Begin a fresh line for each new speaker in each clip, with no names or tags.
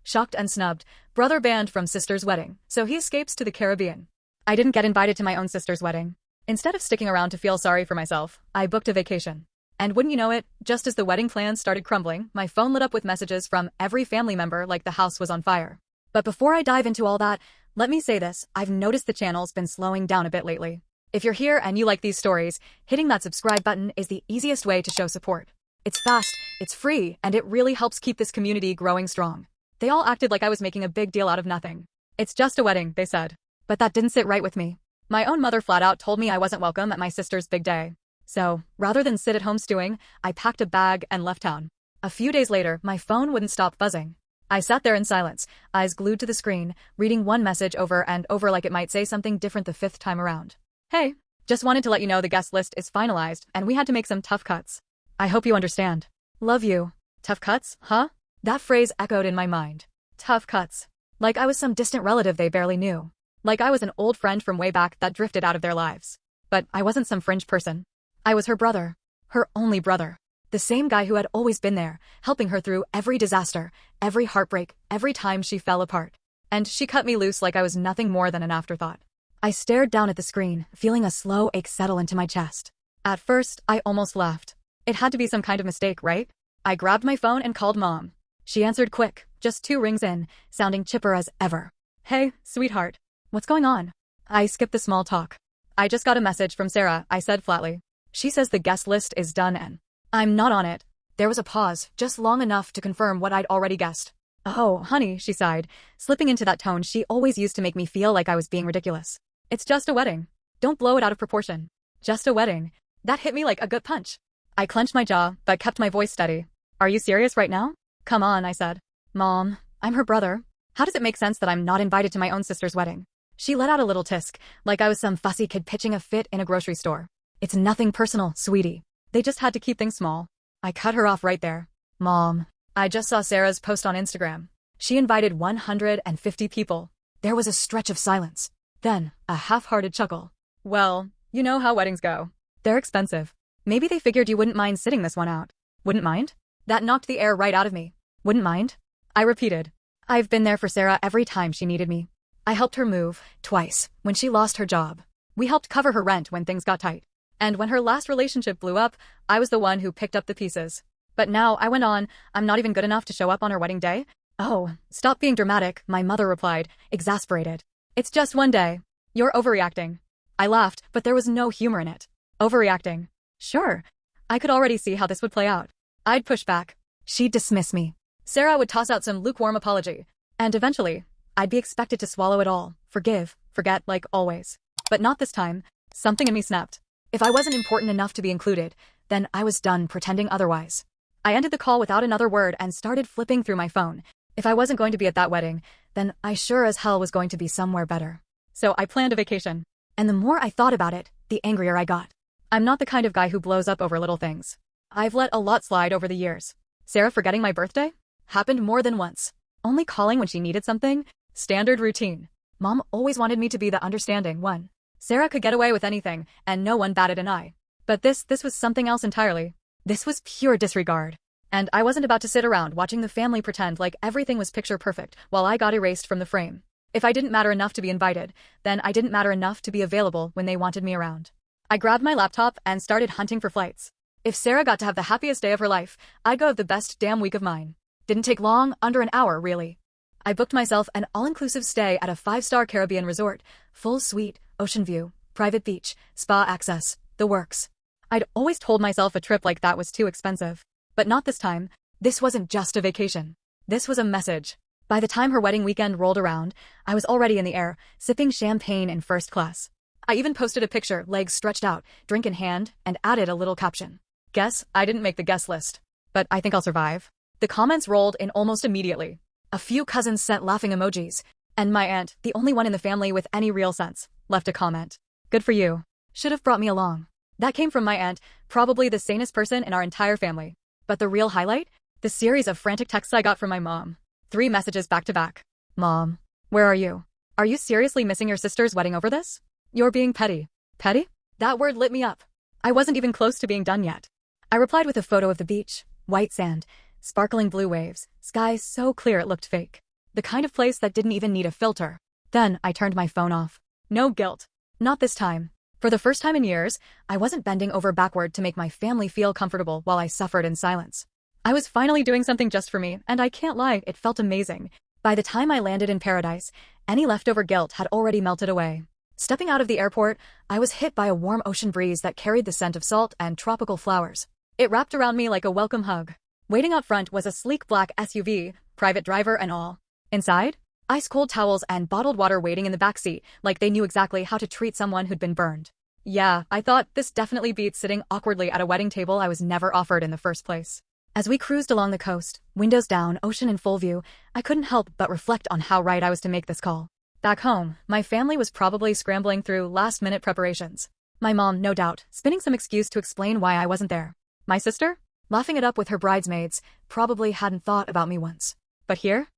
Shocked and snubbed, brother banned from sister's wedding, so he escapes to the Caribbean. I didn't get invited to my own sister's wedding. Instead of sticking around to feel sorry for myself, I booked a vacation. And wouldn't you know it, just as the wedding plans started crumbling, my phone lit up with messages from every family member like the house was on fire. But before I dive into all that, let me say this, I've noticed the channel's been slowing down a bit lately. If you're here and you like these stories, hitting that subscribe button is the easiest way to show support. It's fast, it's free, and it really helps keep this community growing strong. They all acted like I was making a big deal out of nothing. It's just a wedding, they said. But that didn't sit right with me. My own mother flat out told me I wasn't welcome at my sister's big day. So, rather than sit at home stewing, I packed a bag and left town. A few days later, my phone wouldn't stop buzzing. I sat there in silence, eyes glued to the screen, reading one message over and over like it might say something different the fifth time around. Hey, just wanted to let you know the guest list is finalized and we had to make some tough cuts. I hope you understand. Love you. Tough cuts, huh? That phrase echoed in my mind. Tough cuts. Like I was some distant relative they barely knew. Like I was an old friend from way back that drifted out of their lives. But I wasn't some fringe person. I was her brother. Her only brother. The same guy who had always been there, helping her through every disaster, every heartbreak, every time she fell apart. And she cut me loose like I was nothing more than an afterthought. I stared down at the screen, feeling a slow ache settle into my chest. At first, I almost laughed. It had to be some kind of mistake, right? I grabbed my phone and called Mom. She answered quick, just 2 rings in, sounding chipper as ever. Hey, sweetheart. What's going on? I skipped the small talk. I just got a message from Sarah, I said flatly. She says the guest list is done and I'm not on it. There was a pause, just long enough to confirm what I'd already guessed. Oh, honey, she sighed, slipping into that tone she always used to make me feel like I was being ridiculous. It's just a wedding. Don't blow it out of proportion. Just a wedding. That hit me like a gut punch. I clenched my jaw, but kept my voice steady. Are you serious right now? Come on, I said. Mom, I'm her brother. How does it make sense that I'm not invited to my own sister's wedding? She let out a little tisk, like I was some fussy kid pitching a fit in a grocery store. It's nothing personal, sweetie. They just had to keep things small. I cut her off right there. Mom, I just saw Sarah's post on Instagram. She invited 150 people. There was a stretch of silence. Then, a half-hearted chuckle. Well, you know how weddings go. They're expensive. Maybe they figured you wouldn't mind sitting this one out. Wouldn't mind? That knocked the air right out of me. Wouldn't mind? I repeated. I've been there for Sarah every time she needed me. I helped her move, twice, when she lost her job. We helped cover her rent when things got tight. And when her last relationship blew up, I was the one who picked up the pieces. But now, I went on, I'm not even good enough to show up on her wedding day? Oh, stop being dramatic, my mother replied, exasperated. It's just one day. You're overreacting. I laughed, but there was no humor in it. Overreacting. Sure. I could already see how this would play out. I'd push back. She'd dismiss me. Sarah would toss out some lukewarm apology. And eventually, I'd be expected to swallow it all, forgive, forget like always. But not this time. Something in me snapped. If I wasn't important enough to be included, then I was done pretending otherwise. I ended the call without another word and started flipping through my phone. If I wasn't going to be at that wedding, then I sure as hell was going to be somewhere better. So I planned a vacation. And the more I thought about it, the angrier I got. I'm not the kind of guy who blows up over little things. I've let a lot slide over the years. Sarah forgetting my birthday? Happened more than once. Only calling when she needed something? Standard routine. Mom always wanted me to be the understanding one. Sarah could get away with anything, and no one batted an eye. But this was something else entirely. This was pure disregard. And I wasn't about to sit around watching the family pretend like everything was picture perfect while I got erased from the frame. If I didn't matter enough to be invited, then I didn't matter enough to be available when they wanted me around. I grabbed my laptop and started hunting for flights. If Sarah got to have the happiest day of her life, I'd go have the best damn week of mine. Didn't take long, under an hour, really. I booked myself an all-inclusive stay at a 5-star Caribbean resort, full suite, ocean view, private beach, spa access, the works. I'd always told myself a trip like that was too expensive. But not this time. This wasn't just a vacation. This was a message. By the time her wedding weekend rolled around, I was already in the air, sipping champagne in first class. I even posted a picture, legs stretched out, drink in hand, and added a little caption. Guess I didn't make the guest list. But I think I'll survive. The comments rolled in almost immediately. A few cousins sent laughing emojis, and my aunt, the only one in the family with any real sense, left a comment. Good for you. Should have brought me along. That came from my aunt, probably the sanest person in our entire family. But the real highlight? The series of frantic texts I got from my mom. 3 messages back to back. Mom, where are you? Are you seriously missing your sister's wedding over this? You're being petty. Petty? That word lit me up. I wasn't even close to being done yet. I replied with a photo of the beach, white sand, sparkling blue waves, sky so clear it looked fake. The kind of place that didn't even need a filter. Then, I turned my phone off. No guilt. Not this time. For the first time in years, I wasn't bending over backward to make my family feel comfortable while I suffered in silence. I was finally doing something just for me, and I can't lie, it felt amazing. By the time I landed in paradise, any leftover guilt had already melted away. Stepping out of the airport, I was hit by a warm ocean breeze that carried the scent of salt and tropical flowers. It wrapped around me like a welcome hug. Waiting out front was a sleek black SUV, private driver and all. Inside? Ice-cold towels and bottled water waiting in the backseat, like they knew exactly how to treat someone who'd been burned. Yeah, I thought this definitely beats sitting awkwardly at a wedding table I was never offered in the first place. As we cruised along the coast, windows down, ocean in full view, I couldn't help but reflect on how right I was to make this call. Back home, my family was probably scrambling through last-minute preparations. My mom, no doubt, spinning some excuse to explain why I wasn't there. My sister, laughing it up with her bridesmaids, probably hadn't thought about me once. But here,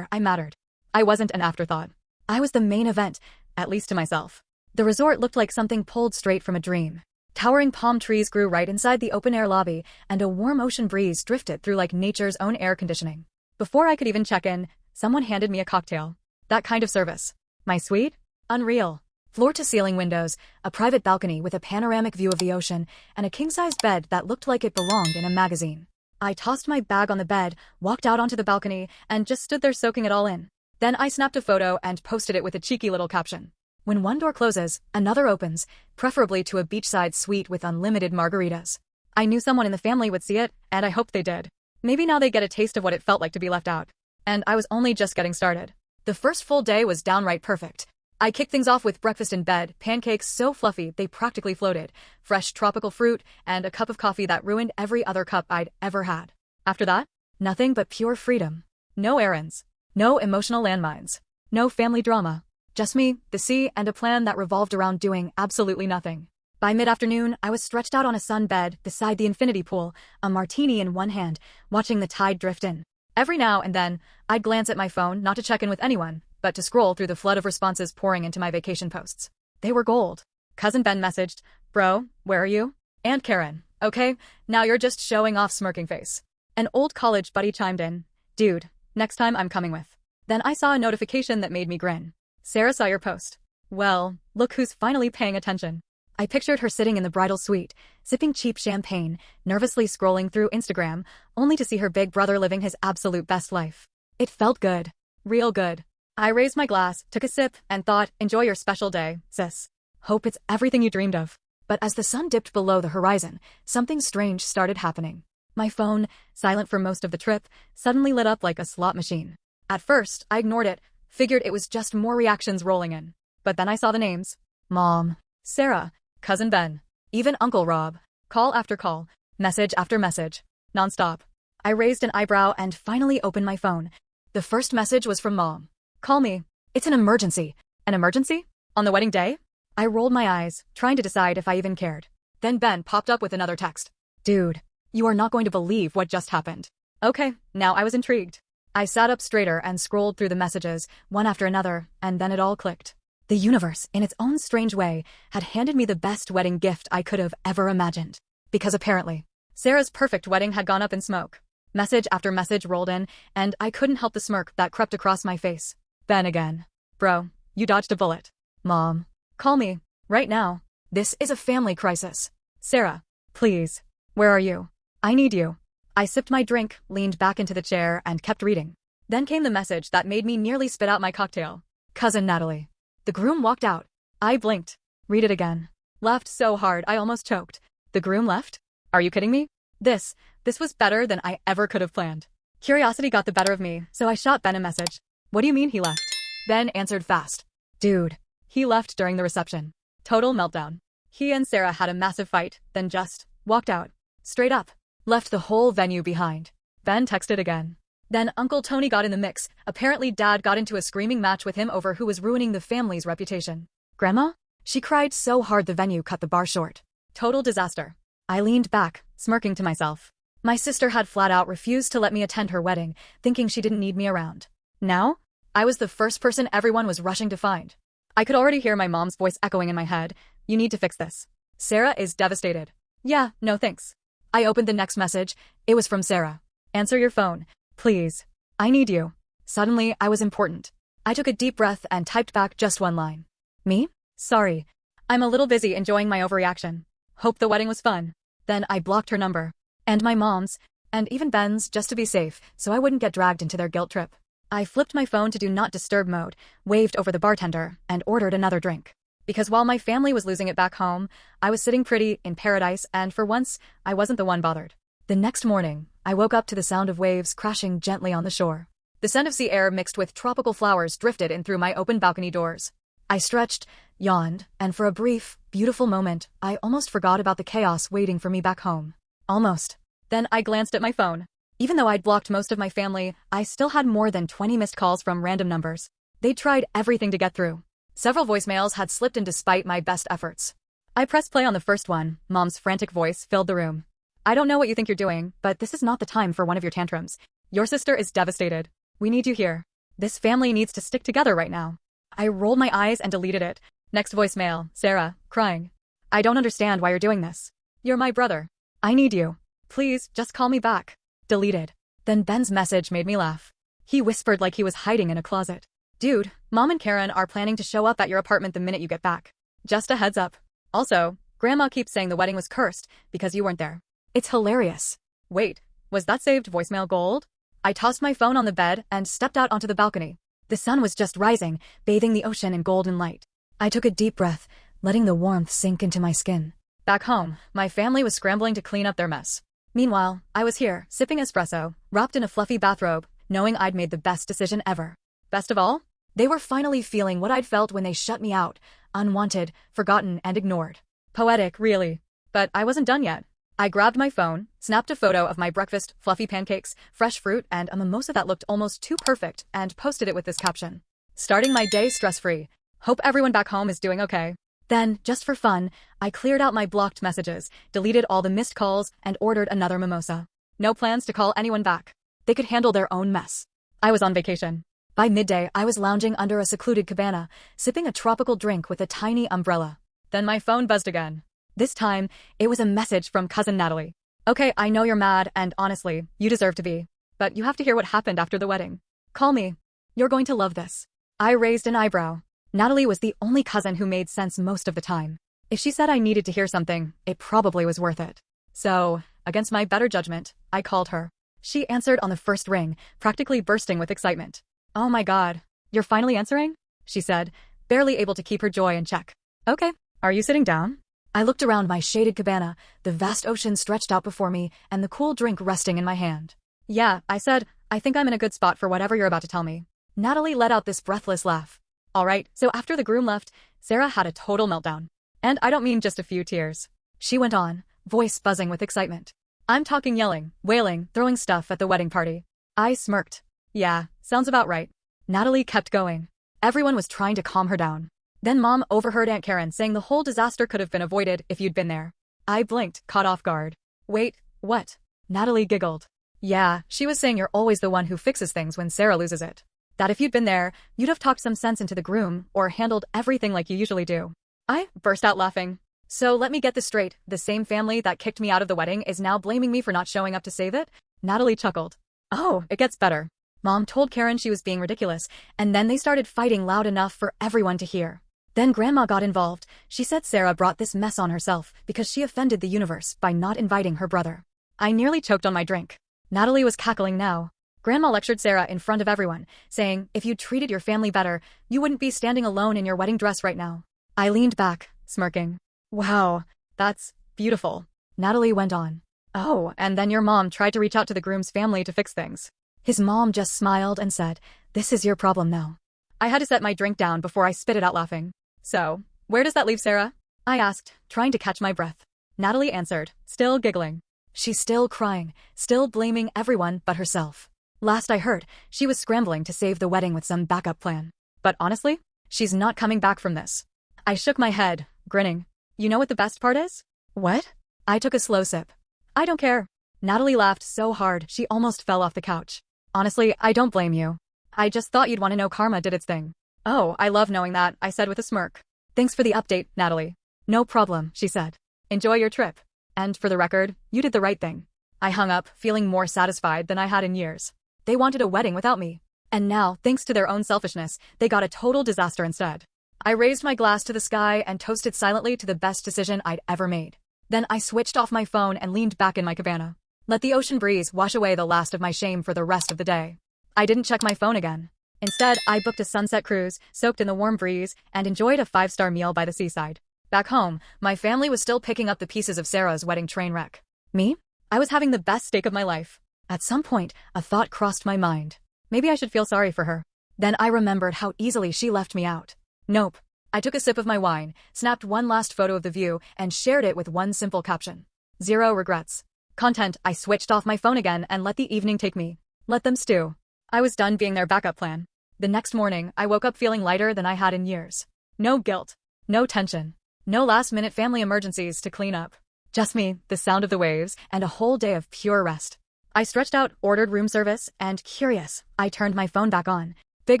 I mattered. I wasn't an afterthought. I was the main event, at least to myself. The resort looked like something pulled straight from a dream. Towering palm trees grew right inside the open-air lobby, and a warm ocean breeze drifted through like nature's own air conditioning. Before I could even check in, someone handed me a cocktail. That kind of service. My suite? Unreal. Floor-to-ceiling windows, a private balcony with a panoramic view of the ocean, and a king-size bed that looked like it belonged in a magazine. I tossed my bag on the bed, walked out onto the balcony, and just stood there soaking it all in. Then I snapped a photo and posted it with a cheeky little caption. When one door closes, another opens, preferably to a beachside suite with unlimited margaritas. I knew someone in the family would see it, and I hoped they did. Maybe now they get a taste of what it felt like to be left out. And I was only just getting started. The first full day was downright perfect. I kicked things off with breakfast in bed, pancakes so fluffy they practically floated, fresh tropical fruit, and a cup of coffee that ruined every other cup I'd ever had. After that, nothing but pure freedom. No errands. No emotional landmines. No family drama. Just me, the sea, and a plan that revolved around doing absolutely nothing. By mid-afternoon, I was stretched out on a sun bed beside the infinity pool, a martini in one hand, watching the tide drift in. Every now and then, I'd glance at my phone not to check in with anyone, but to scroll through the flood of responses pouring into my vacation posts. They were gold. Cousin Ben messaged, "Bro, where are you?" And Karen, "Okay, now you're just showing off smirking face." An old college buddy chimed in, "Dude, next time I'm coming with." Then I saw a notification that made me grin. "Sarah saw your post. Well, look who's finally paying attention." I pictured her sitting in the bridal suite, sipping cheap champagne, nervously scrolling through Instagram, only to see her big brother living his absolute best life. It felt good. Real good. I raised my glass, took a sip, and thought, enjoy your special day, sis. Hope it's everything you dreamed of. But as the sun dipped below the horizon, something strange started happening. My phone, silent for most of the trip, suddenly lit up like a slot machine. At first, I ignored it, figured it was just more reactions rolling in. But then I saw the names. Mom, Sarah, Cousin Ben, even Uncle Rob. Call after call, message after message, nonstop. I raised an eyebrow and finally opened my phone. The first message was from Mom. "Call me. It's an emergency." An emergency? On the wedding day? I rolled my eyes, trying to decide if I even cared. Then Ben popped up with another text. "Dude, you are not going to believe what just happened." Okay, now I was intrigued. I sat up straighter and scrolled through the messages, one after another, and then it all clicked. The universe, in its own strange way, had handed me the best wedding gift I could have ever imagined. Because apparently, Sarah's perfect wedding had gone up in smoke. Message after message rolled in, and I couldn't help the smirk that crept across my face. Ben again. "Bro, you dodged a bullet." Mom. "Call me. Right now. This is a family crisis." Sarah. "Please. Where are you? I need you." I sipped my drink, leaned back into the chair, and kept reading. Then came the message that made me nearly spit out my cocktail. "Cousin Natalie." The groom walked out. I blinked. Read it again. Laughed so hard I almost choked. The groom left? Are you kidding me? This was better than I ever could have planned. Curiosity got the better of me, so I shot Ben a message. "What do you mean he left?" Ben answered fast. "Dude, he left during the reception. Total meltdown. He and Sarah had a massive fight, then just walked out. Straight up. Left the whole venue behind." Ben texted again. Then Uncle Tony got in the mix. Apparently Dad got into a screaming match with him over who was ruining the family's reputation. "Grandma?" She cried so hard the venue cut the bar short. Total disaster. I leaned back, smirking to myself. My sister had flat out refused to let me attend her wedding, thinking she didn't need me around. Now, I was the first person everyone was rushing to find. I could already hear my mom's voice echoing in my head. "You need to fix this. Sarah is devastated." "Yeah, no thanks." I opened the next message. It was from Sarah. "Answer your phone. Please. I need you." Suddenly, I was important. I took a deep breath and typed back just one line. Me? Sorry. I'm a little busy enjoying my overreaction. Hope the wedding was fun. Then I blocked her number. And my mom's, and even Ben's, just to be safe, so I wouldn't get dragged into their guilt trip. I flipped my phone to do not disturb mode, waved over the bartender, and ordered another drink. Because while my family was losing it back home, I was sitting pretty in paradise, and for once, I wasn't the one bothered. The next morning, I woke up to the sound of waves crashing gently on the shore. The scent of sea air mixed with tropical flowers drifted in through my open balcony doors. I stretched, yawned, and for a brief, beautiful moment, I almost forgot about the chaos waiting for me back home. Almost. Then I glanced at my phone. Even though I'd blocked most of my family, I still had more than 20 missed calls from random numbers. They'd tried everything to get through. Several voicemails had slipped in despite my best efforts. I pressed play on the first one. Mom's frantic voice filled the room. I don't know what you think you're doing, but this is not the time for one of your tantrums. Your sister is devastated. We need you here. This family needs to stick together right now. I rolled my eyes and deleted it. Next voicemail, Sarah, crying. I don't understand why you're doing this. You're my brother. I need you. Please, just call me back. Deleted. Then Ben's message made me laugh. He whispered like he was hiding in a closet. Dude, Mom and Karen are planning to show up at your apartment the minute you get back. Just a heads up. Also, Grandma keeps saying the wedding was cursed because you weren't there. It's hilarious. Wait, was that saved voicemail gold? I tossed my phone on the bed and stepped out onto the balcony. The sun was just rising, bathing the ocean in golden light. I took a deep breath, letting the warmth sink into my skin. Back home, my family was scrambling to clean up their mess. Meanwhile, I was here, sipping espresso, wrapped in a fluffy bathrobe, knowing I'd made the best decision ever. Best of all, they were finally feeling what I'd felt when they shut me out, unwanted, forgotten, and ignored. Poetic, really. But I wasn't done yet. I grabbed my phone, snapped a photo of my breakfast, fluffy pancakes, fresh fruit, and a mimosa that looked almost too perfect, and posted it with this caption. Starting my day stress-free. Hope everyone back home is doing okay. Then, just for fun, I cleared out my blocked messages, deleted all the missed calls, and ordered another mimosa. No plans to call anyone back. They could handle their own mess. I was on vacation. By midday, I was lounging under a secluded cabana, sipping a tropical drink with a tiny umbrella. Then my phone buzzed again. This time, it was a message from cousin Natalie. Okay, I know you're mad, and honestly, you deserve to be. But you have to hear what happened after the wedding. Call me. You're going to love this. I raised an eyebrow. Natalie was the only cousin who made sense most of the time. If she said I needed to hear something, it probably was worth it. So, against my better judgment, I called her. She answered on the first ring, practically bursting with excitement. Oh my God, you're finally answering? She said, barely able to keep her joy in check. Okay, are you sitting down? I looked around my shaded cabana, the vast ocean stretched out before me, and the cool drink resting in my hand. Yeah, I said, I think I'm in a good spot for whatever you're about to tell me. Natalie let out this breathless laugh. All right, so after the groom left, Sarah had a total meltdown. And I don't mean just a few tears. She went on, voice buzzing with excitement. I'm talking yelling, wailing, throwing stuff at the wedding party. I smirked. Yeah, sounds about right. Natalie kept going. Everyone was trying to calm her down. Then Mom overheard Aunt Karen saying the whole disaster could have been avoided if you'd been there. I blinked, caught off guard. Wait, what? Natalie giggled. Yeah, she was saying you're always the one who fixes things when Sarah loses it. That if you'd been there, you'd have talked some sense into the groom or handled everything like you usually do. I burst out laughing. So let me get this straight, the same family that kicked me out of the wedding is now blaming me for not showing up to save it? Natalie chuckled. Oh, it gets better. Mom told Karen she was being ridiculous, and then they started fighting loud enough for everyone to hear. Then Grandma got involved. She said Sarah brought this mess on herself because she offended the universe by not inviting her brother. I nearly choked on my drink. Natalie was cackling now. Grandma lectured Sarah in front of everyone, saying, if you treated your family better, you wouldn't be standing alone in your wedding dress right now. I leaned back, smirking. Wow, that's beautiful. Natalie went on. Oh, and then your mom tried to reach out to the groom's family to fix things. His mom just smiled and said, this is your problem now. I had to set my drink down before I spit it out laughing. So, where does that leave Sarah? I asked, trying to catch my breath. Natalie answered, still giggling. She's still crying, still blaming everyone but herself. Last I heard, she was scrambling to save the wedding with some backup plan. But honestly, she's not coming back from this. I shook my head, grinning. You know what the best part is? What? I took a slow sip. I don't care. Natalie laughed so hard she almost fell off the couch. Honestly, I don't blame you. I just thought you'd want to know karma did its thing. Oh, I love knowing that, I said with a smirk. Thanks for the update, Natalie. No problem, she said. Enjoy your trip. And for the record, you did the right thing. I hung up, feeling more satisfied than I had in years. They wanted a wedding without me. And now, thanks to their own selfishness, they got a total disaster instead. I raised my glass to the sky and toasted silently to the best decision I'd ever made. Then I switched off my phone and leaned back in my cabana. Let the ocean breeze wash away the last of my shame for the rest of the day. I didn't check my phone again. Instead, I booked a sunset cruise, soaked in the warm breeze, and enjoyed a 5-star meal by the seaside. Back home, my family was still picking up the pieces of Sarah's wedding train wreck. Me? I was having the best steak of my life. At some point, a thought crossed my mind. Maybe I should feel sorry for her. Then I remembered how easily she left me out. Nope. I took a sip of my wine, snapped one last photo of the view, and shared it with one simple caption. 0 regrets. Content. I switched off my phone again and let the evening take me. Let them stew. I was done being their backup plan. The next morning, I woke up feeling lighter than I had in years. No guilt. No tension. No last-minute family emergencies to clean up. Just me, the sound of the waves, and a whole day of pure rest. I stretched out, ordered room service, and curious, I turned my phone back on. Big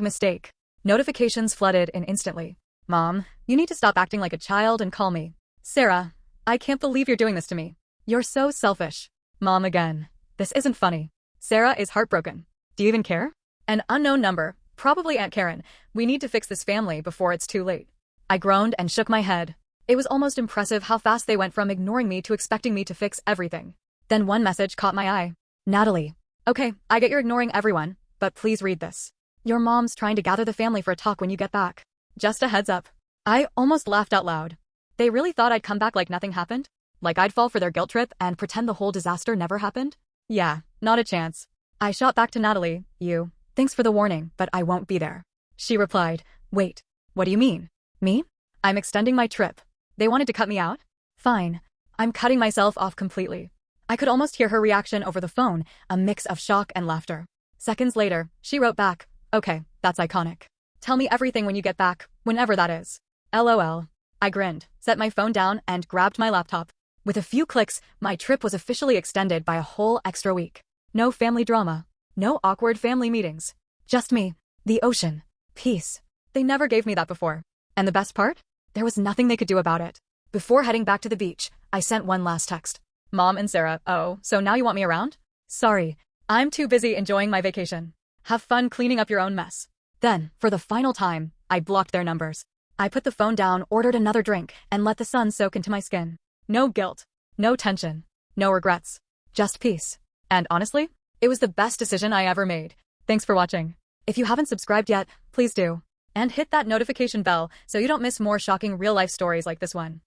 mistake. Notifications flooded in instantly. Mom, you need to stop acting like a child and call me. Sarah, I can't believe you're doing this to me. You're so selfish. Mom again. This isn't funny. Sarah is heartbroken. Do you even care? An unknown number, probably Aunt Karen. We need to fix this family before it's too late. I groaned and shook my head. It was almost impressive how fast they went from ignoring me to expecting me to fix everything. Then one message caught my eye. Natalie. Okay, I get you're ignoring everyone, but please read this. Your mom's trying to gather the family for a talk when you get back. Just a heads up. I almost laughed out loud. They really thought I'd come back like nothing happened? Like I'd fall for their guilt trip and pretend the whole disaster never happened? Yeah, not a chance. I shot back to Natalie. Thanks for the warning, but I won't be there. She replied, wait, what do you mean? Me? I'm extending my trip. They wanted to cut me out? Fine. I'm cutting myself off completely. I could almost hear her reaction over the phone, a mix of shock and laughter. Seconds later, she wrote back, okay, that's iconic. Tell me everything when you get back, whenever that is. LOL. I grinned, set my phone down, and grabbed my laptop. With a few clicks, my trip was officially extended by a whole extra week. No family drama. No awkward family meetings. Just me, the ocean, peace. They never gave me that before. And the best part? There was nothing they could do about it. Before heading back to the beach, I sent one last text. Mom and Sarah, oh, so now you want me around? Sorry, I'm too busy enjoying my vacation. Have fun cleaning up your own mess. Then, for the final time, I blocked their numbers. I put the phone down, ordered another drink, and let the sun soak into my skin. No guilt. No tension. No regrets. Just peace. And honestly, it was the best decision I ever made. Thanks for watching. If you haven't subscribed yet, please do. And hit that notification bell so you don't miss more shocking real-life stories like this one.